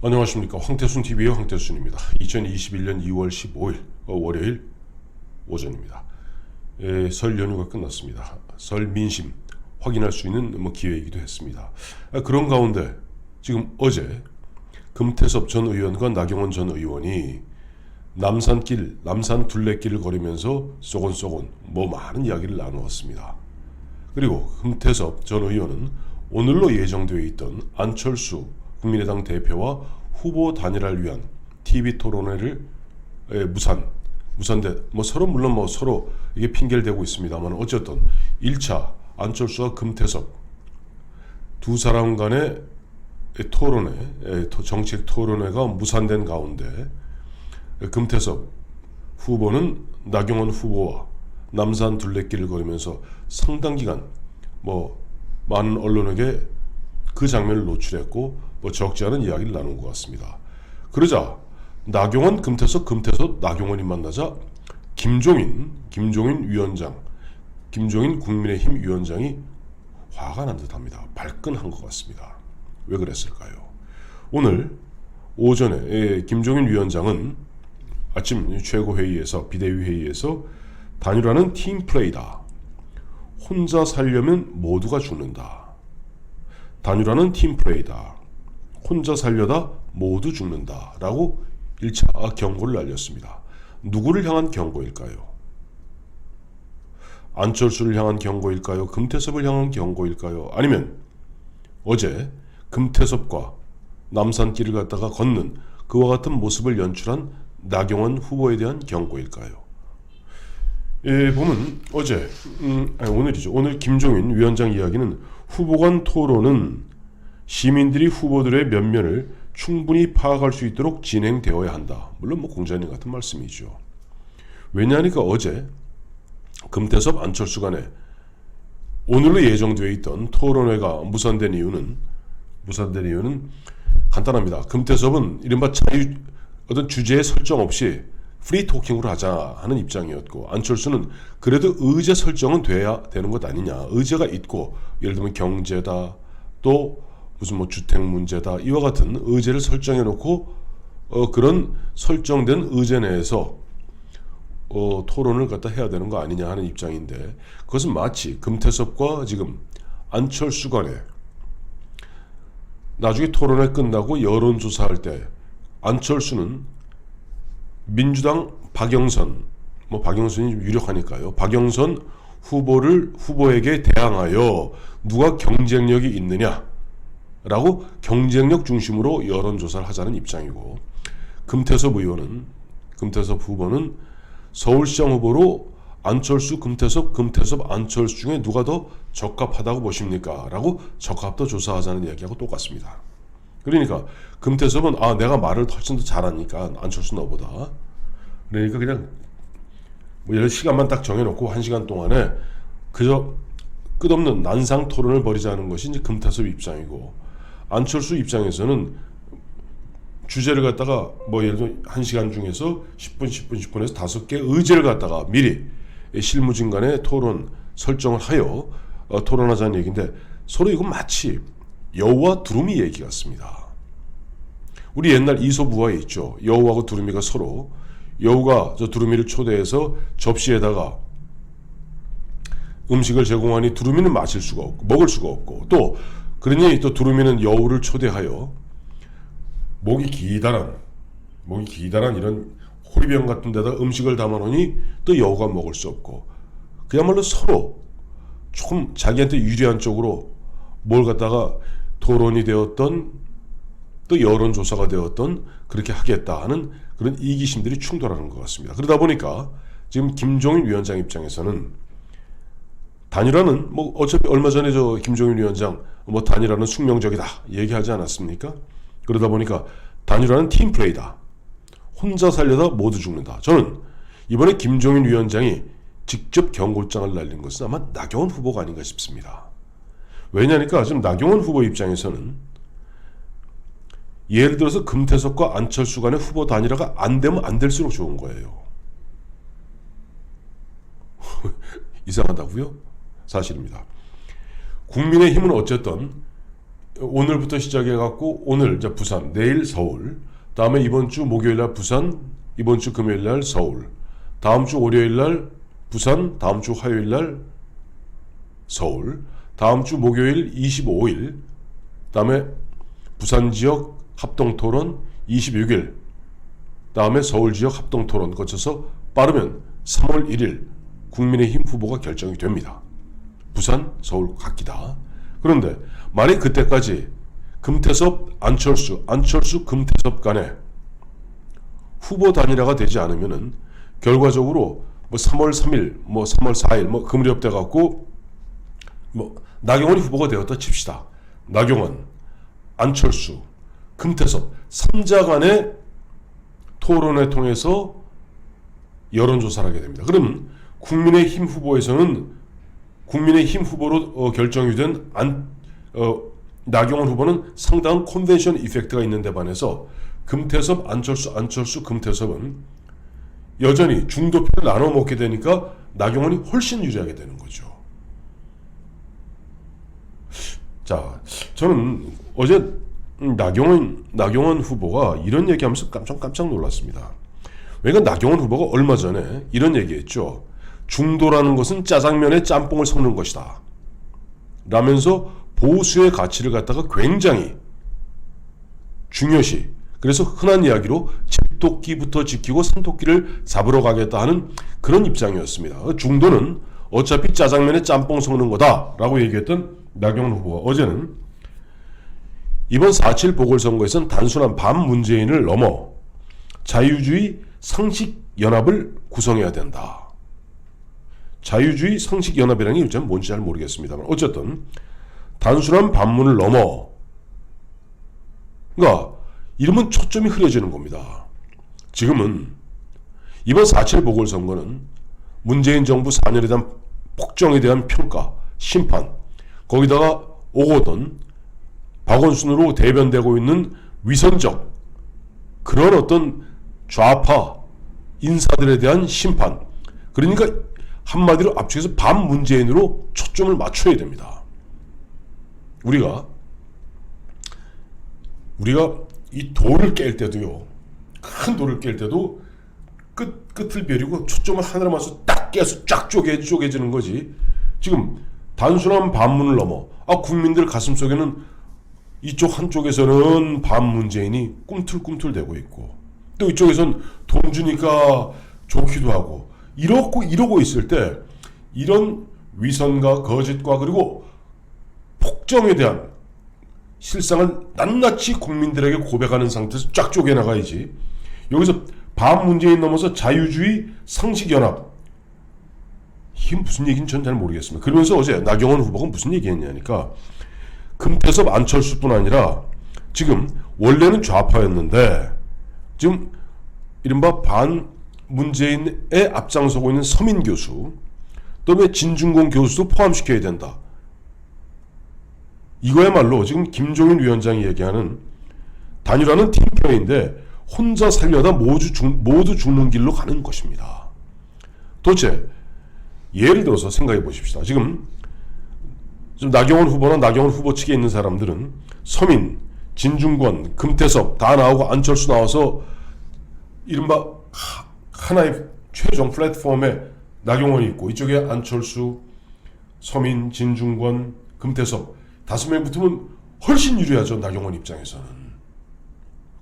안녕하십니까. 황태순TV의 황태순입니다. 2021년 2월 15일 월요일 오전입니다. 설 연휴가 끝났습니다. 설 민심 확인할 수 있는 기회이기도 했습니다. 그런 가운데 지금 어제 금태섭 전 의원과 나경원 전 의원이 남산 둘레길을 걸으면서 쏘곤쏘곤 많은 이야기를 나누었습니다. 그리고 금태섭 전 의원은 오늘로 예정되어 있던 안철수 국민의당 대표와 후보 단일화를 위한 TV 토론회를 무산돼 서로 물론 서로 이게 핑계를 대고 있습니다만 어쨌든 1차 안철수와 금태섭 두 사람 간의 토론회, 정책 토론회가 무산된 가운데 금태섭 후보는 나경원 후보와 남산 둘레길을 걸으면서 상당 기간 많은 언론에게 그 장면을 노출했고 적지 않은 이야기를 나눈 것 같습니다. 그러자 나경원, 금태섭, 나경원이 만나자 김종인 위원장, 김종인 국민의힘 위원장이 화가 난 듯합니다. 발끈한 것 같습니다. 왜 그랬을까요? 오늘 오전에 김종인 위원장은 아침 최고회의에서 비대위 회의에서 단일화는 팀플레이다. 혼자 살려면 모두가 죽는다. 단일화는 팀플레이다. 혼자 살려다 모두 죽는다. 라고 1차 경고를 날렸습니다. 누구를 향한 경고일까요? 안철수를 향한 경고일까요? 금태섭을 향한 경고일까요? 아니면 어제 금태섭과 남산길을 갖다가 걷는 그와 같은 모습을 연출한 나경원 후보에 대한 경고일까요? 보면 오늘이죠. 오늘 김종인 위원장 이야기는 후보 간 토론은 시민들이 후보들의 면면을 충분히 파악할 수 있도록 진행되어야 한다. 물론 공자님 같은 말씀이죠. 왜냐하니까 어제 금태섭 안철수 간에 오늘로 예정되어 있던 토론회가 무산된 이유는 간단합니다. 금태섭은 이른바 어떤 주제에 설정 없이 프리 토킹으로 하자 하는 입장이었고, 안철수는 그래도 의제 설정은 돼야 되는 것 아니냐. 의제가 있고, 예를 들면 경제다, 또 무슨 주택 문제다, 이와 같은 의제를 설정해 놓고 그런 설정된 의제 내에서 토론을 갖다 해야 되는 거 아니냐 하는 입장인데, 그것은 마치 금태섭과 지금 안철수 간에 나중에 토론회 끝나고 여론조사할 때 안철수는 민주당 박영선이 좀 유력하니까요. 박영선 후보에게 대항하여 누가 경쟁력이 있느냐라고 경쟁력 중심으로 여론조사를 하자는 입장이고, 금태섭 후보는 서울시장 후보로 안철수, 금태섭, 안철수 중에 누가 더 적합하다고 보십니까? 라고 적합도 조사하자는 이야기하고 똑같습니다. 그러니까 금태섭은 내가 말을 훨씬 더 잘하니까 안철수 너보다, 그러니까 그냥 예를 시간만 딱 정해놓고 1시간 동안에 그저 끝없는 난상 토론을 벌이자는 것이 이제 금태섭 입장이고, 안철수 입장에서는 주제를 갖다가 예를 들어 1시간 중에서 10분에서 5개 의제를 갖다가 미리 실무진 간의 토론 설정을 하여 토론하자는 얘기인데, 서로 이건 마치 여우와 두루미 얘기 같습니다. 우리 옛날 이솝우화에 있죠. 여우하고 두루미가 서로, 여우가 저 두루미를 초대해서 접시에다가 음식을 제공하니 두루미는 먹을 수가 없고, 또 그러니 또 두루미는 여우를 초대하여 목이 기다란 이런 호리병 같은 데다 음식을 담아놓으니 또 여우가 먹을 수 없고, 그야말로 서로 조금 자기한테 유리한 쪽으로 뭘 갖다가 토론이 되었던 또 여론조사가 되었던 그렇게 하겠다 하는 그런 이기심들이 충돌하는 것 같습니다. 그러다 보니까 지금 김종인 위원장 입장에서는 단일화는 어차피 얼마 전에 김종인 위원장 단일화는 숙명적이다 얘기하지 않았습니까? 그러다 보니까 단일화는 팀플레이다. 혼자 살려다 모두 죽는다. 저는 이번에 김종인 위원장이 직접 경고장을 날린 것은 아마 나경원 후보가 아닌가 싶습니다. 왜냐니까 지금 나경원 후보 입장에서는 예를 들어서 금태섭과 안철수 간의 후보 단일화가 안 되면 안 될수록 좋은 거예요. 이상하다고요? 사실입니다. 국민의힘은 어쨌든 오늘부터 시작해갖고 오늘 이제 부산, 내일 서울, 다음에 이번 주 목요일날 부산, 이번 주 금요일날 서울, 다음 주 월요일날 부산, 다음 주 화요일날 서울, 다음 주 목요일 25일, 다음에 부산 지역 합동토론 26일, 다음에 서울 지역 합동토론 거쳐서 빠르면 3월 1일 국민의힘 후보가 결정이 됩니다. 부산, 서울 각기다. 그런데 만약 그때까지 금태섭, 안철수, 금태섭 간에 후보 단일화가 되지 않으면은 결과적으로 뭐 3월 3일, 뭐 3월 4일 뭐 그 무렵 돼 갖고 뭐 나경원이 후보가 되었다 칩시다. 나경원, 안철수, 금태섭 3자 간의 토론회 통해서 여론조사를 하게 됩니다. 그럼 국민의힘 후보에서는 국민의힘 후보로 결정이 된 나경원 후보는 상당한 컨벤션 이펙트가 있는데 반해서 금태섭, 안철수, 금태섭은 여전히 중도표를 나눠 먹게 되니까 나경원이 훨씬 유리하게 되는 거죠. 자, 저는 어제 나경원 후보가 이런 얘기하면서 깜짝 놀랐습니다. 왜냐면 나경원 후보가 얼마 전에 이런 얘기했죠. 중도라는 것은 짜장면에 짬뽕을 섞는 것이다 라면서 보수의 가치를 갖다가 굉장히 중요시, 그래서 흔한 이야기로 집토끼부터 지키고 산토끼를 잡으러 가겠다 하는 그런 입장이었습니다. 중도는 어차피 짜장면에 짬뽕 섞는 거다 라고 얘기했던 나경원 후보가 어제는 이번 4.7 보궐선거에서는 단순한 반문재인을 넘어 자유주의 상식연합을 구성해야 된다. 자유주의 상식연합이라는 게 요즘 뭔지 잘 모르겠습니다만 어쨌든 단순한 반문을 넘어, 그러니까 이러면 초점이 흐려지는 겁니다. 지금은 이번 4.7 보궐선거는 문재인 정부 4년에 대한 폭정에 대한 평가, 심판, 거기다가 오거돈, 박원순으로 대변되고 있는 위선적 그런 어떤 좌파 인사들에 대한 심판, 그러니까 한마디로 압축해서 반문재인으로 초점을 맞춰야 됩니다. 우리가 이 돌을 깰 때도요, 큰 돌을 깰 때도 끝을 베리고 초점을 하나로 맞춰서 딱 깨서 쫙 쪼개지는 거지. 지금 단순한 반문을 넘어 국민들 가슴속에는 이쪽 한쪽에서는 반문재인이 꿈틀꿈틀대고 있고 또 이쪽에서는 돈 주니까 좋기도 하고 이러고 있을 때 이런 위선과 거짓과 그리고 폭정에 대한 실상을 낱낱이 국민들에게 고백하는 상태에서 쫙 쪼개나가야지. 여기서 반문재인 넘어서 자유주의 상식연합, 이게 무슨 얘기인지 전 잘 모르겠습니다. 그러면서 어제 나경원 후보가 무슨 얘기했냐니까 금태섭, 안철수뿐 아니라 지금 원래는 좌파였는데 지금 이른바 반문재인에 앞장서고 있는 서민 교수, 또 진중권 교수도 포함시켜야 된다. 이거야말로 지금 김종인 위원장이 얘기하는 단일화는 팀플레이인데 혼자 살려다 모두 죽는 길로 가는 것입니다. 도대체 예를 들어서 생각해 보십시다. 지금 나경원 후보나 나경원 후보 측에 있는 사람들은 서민, 진중권, 금태섭 다 나오고 안철수 나와서 이른바 하나의 최종 플랫폼에 나경원이 있고 이쪽에 안철수, 서민, 진중권, 금태섭 5명이 붙으면 훨씬 유리하죠. 나경원 입장에서는.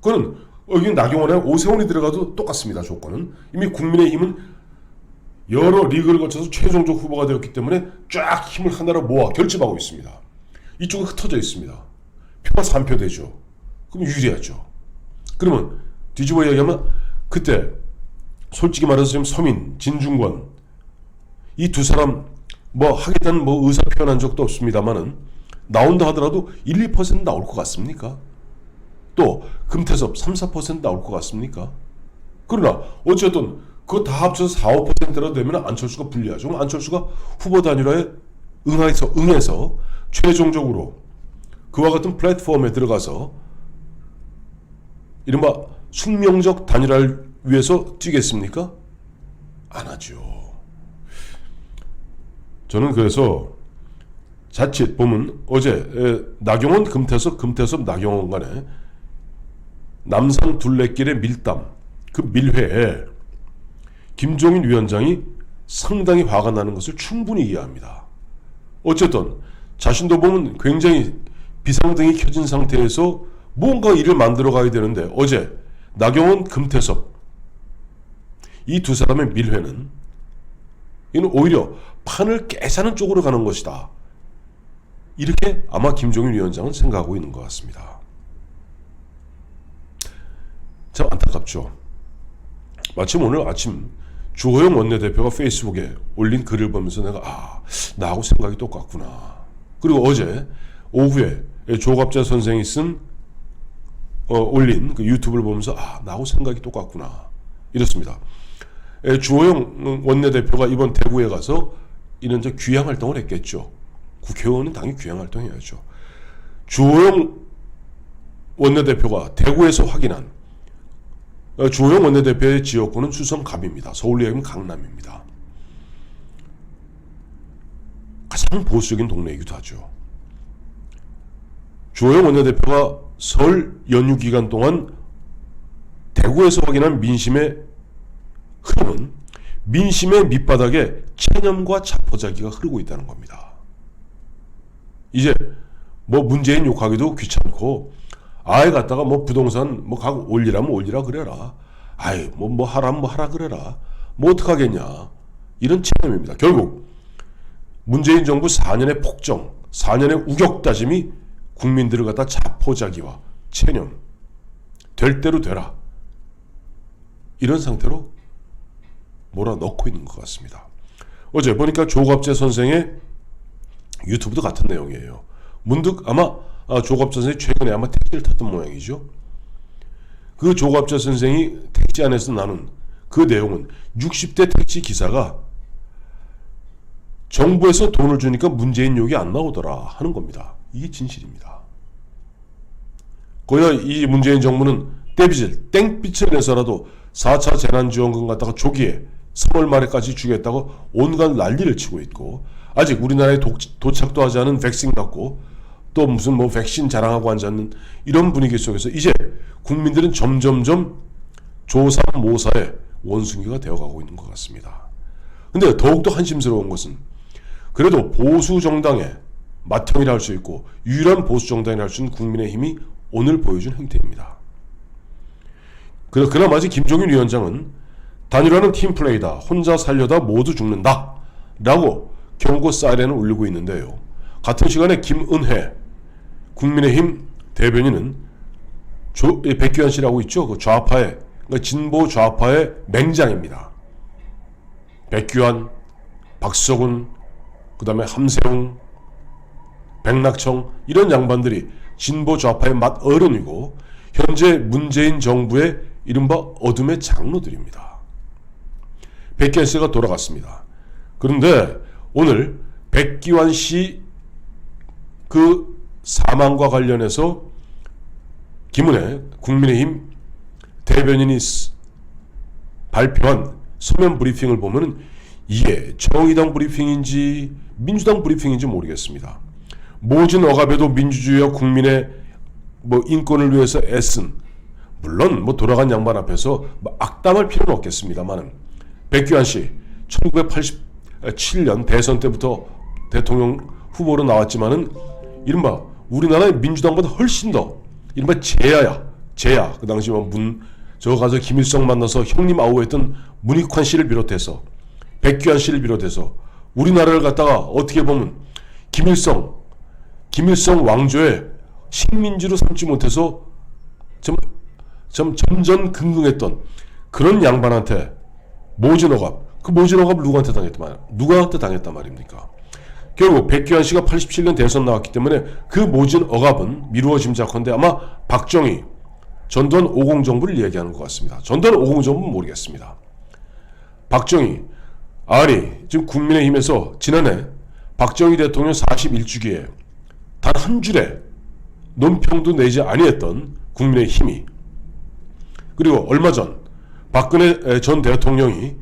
그건 여기 나경원에 오세훈이 들어가도 똑같습니다. 조건은. 이미 국민의힘은 여러 리그를 거쳐서 최종적 후보가 되었기 때문에 쫙 힘을 하나로 모아 결집하고 있습니다. 이쪽은 흩어져 있습니다. 표가 3표 되죠. 그럼 유리하죠. 그러면 뒤집어 이야기하면 그때 솔직히 말해서 지금 서민, 진중권 이 두 사람 뭐 하겠다는 뭐 의사 표현한 적도 없습니다만은 나온다 하더라도 1, 2% 나올 것 같습니까? 또 금태섭 3, 4% 나올 것 같습니까? 그러나 어쨌든 그거 다 합쳐서 4, 5%라 되면 안철수가 불리하죠. 그럼 안철수가 후보 단일화에 응해서 최종적으로 그와 같은 플랫폼에 들어가서 이른바 숙명적 단일화를 위해서 뛰겠습니까? 안 하죠. 저는 그래서 자칫 보면 어제 나경원 금태섭 나경원 간에 남산 둘레길의 밀담 그 밀회에 김종인 위원장이 상당히 화가 나는 것을 충분히 이해합니다. 어쨌든 자신도 보면 굉장히 비상등이 켜진 상태에서 뭔가 일을 만들어 가야 되는데 어제 나경원 금태섭 이 두 사람의 밀회는 이는 오히려 판을 깨자는 쪽으로 가는 것이다. 이렇게 아마 김종인 위원장은 생각하고 있는 것 같습니다. 참 안타깝죠. 마침 오늘 아침 주호영 원내대표가 페이스북에 올린 글을 보면서 내가 나하고 생각이 똑같구나. 그리고 어제 오후에 조갑재 선생이 쓴 올린 그 유튜브를 보면서 나하고 생각이 똑같구나. 이렇습니다. 주호영 원내대표가 이번 대구에 가서 이런 귀향 활동을 했겠죠. 국회의원은 당연히 귀향 활동해야죠. 주호영 원내대표가 대구에서 확인한 주호영 원내대표의 지역구는 수성갑입니다. 서울로 얘기하면 강남입니다. 가장 보수적인 동네이기도 하죠. 주호영 원내대표가 설 연휴 기간 동안 대구에서 확인한 민심의 흐름은 민심의 밑바닥에 체념과 자포자기가 흐르고 있다는 겁니다. 이제 문재인 욕하기도 귀찮고 아예 갔다가 부동산 가고 올리라면 올리라 그래라. 하라면 하라 그래라. 어떡하겠냐. 이런 체념입니다. 결국 문재인 정부 4년의 폭정, 4년의 우격다짐이 국민들을 갖다 자포자기와 체념, 될 대로 되라. 이런 상태로 몰아넣고 있는 것 같습니다. 어제 보니까 조갑재 선생의 유튜브도 같은 내용이에요. 문득 아마 조갑재 선생이 최근에 아마 택시를 탔던 모양이죠. 그 조갑재 선생이 택시 안에서 나눈 그 내용은 60대 택시 기사가 정부에서 돈을 주니까 문재인 욕이 안 나오더라 하는 겁니다. 이게 진실입니다. 거기다 이 문재인 정부는 땡빛을 내서라도 4차 재난지원금 갖다가 조기에 3월 말에까지 주겠다고 온갖 난리를 치고 있고 아직 우리나라에 도착도 하지 않은 백신 갖고 또 무슨 백신 자랑하고 앉았는 이런 분위기 속에서 이제 국민들은 점점점 조삼모사의 원숭이가 되어가고 있는 것 같습니다. 근데 더욱더 한심스러운 것은 그래도 보수 정당의 맏형이라 할 수 있고 유일한 보수 정당이라 할 수 있는 국민의힘이 오늘 보여준 행태입니다. 그나마 아직 김종인 위원장은 단일화는 팀플레이다. 혼자 살려다 모두 죽는다. 라고 경고 사이렌을 울리고 있는데요. 같은 시간에 김은혜 국민의힘 대변인은 백규환 씨라고 있죠. 그 좌파의 그러니까 진보 좌파의 맹장입니다. 백규환, 박서군, 그 다음에 함세웅, 백낙청 이런 양반들이 진보 좌파의 맏 어른이고 현재 문재인 정부의 이른바 어둠의 장로들입니다. 백규환 씨가 돌아갔습니다. 그런데 오늘 백규환 씨 그 사망과 관련해서 김은혜 국민의힘 대변인이 발표한 서면 브리핑을 보면 이게 정의당 브리핑인지 민주당 브리핑인지 모르겠습니다. 모진 억압에도 민주주의와 국민의 인권을 위해서 애쓴 물론 돌아간 양반 앞에서 악담할 필요는 없겠습니다만 백규환 씨 1987년 대선 때부터 대통령 후보로 나왔지만은 이른바 우리나라의 민주당보다 훨씬 더 이른바 제야 그 당시 저 가서 김일성 만나서 형님 아우했던 문익환 씨를 비롯해서 백규환 씨를 비롯해서 우리나라를 갖다가 어떻게 보면 김일성 왕조의 식민지로 삼지 못해서 점전긍긍했던 그런 양반한테 모진 억압, 그 모진 억압을 누구한테 당했단 말입니까? 결국 백규환 씨가 87년 대선 나왔기 때문에 그 모진 억압은 미루어 짐작컨대 아마 박정희 전두환 50 정부를 얘기하는 것 같습니다. 전두환 50 정부는 모르겠습니다. 박정희 지금 국민의힘에서 지난해 박정희 대통령 41주기에 단 한 줄의 논평도 내지 아니했던 국민의힘이 그리고 얼마 전 박근혜 전 대통령이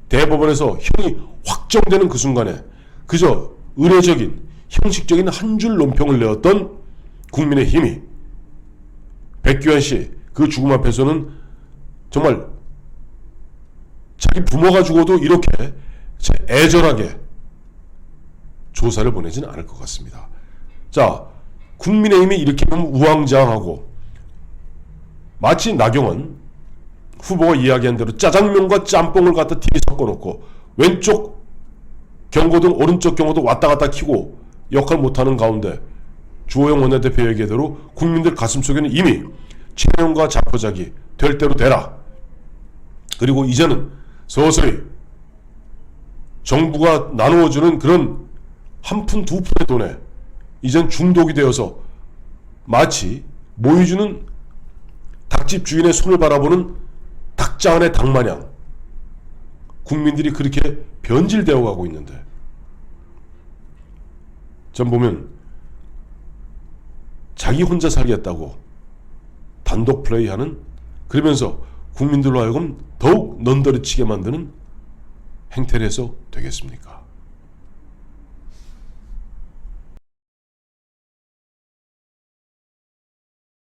대법원에서 형이 확정되는 그 순간에 그저 의례적인 형식적인 한 줄 논평을 내었던 국민의힘이 백규환 씨 그 죽음 앞에서는 정말 자기 부모가 죽어도 이렇게 애절하게 조사를 보내지는 않을 것 같습니다. 자, 국민의힘이 이렇게 보면 우왕좌왕하고 마치 나경원 후보가 이야기한 대로 짜장면과 짬뽕을 갖다 TV 섞어놓고 왼쪽 경고등 오른쪽 경고등 왔다 갔다 켜고 역할 못하는 가운데 주호영 원내대표 얘기대로 국민들 가슴속에는 이미 친형과 자포자기 될 대로 되라. 그리고 이제는 서서히 정부가 나누어주는 그런 한 푼 두 푼의 돈에 이젠 중독이 되어서 마치 모이주는 닭집 주인의 손을 바라보는 닭장 안의 닭마냥 국민들이 그렇게 변질되어 가고 있는데 전 보면 자기 혼자 살겠다고 단독 플레이하는 그러면서 국민들로 하여금 더욱 넌더리치게 만드는 행태를 해서 되겠습니까?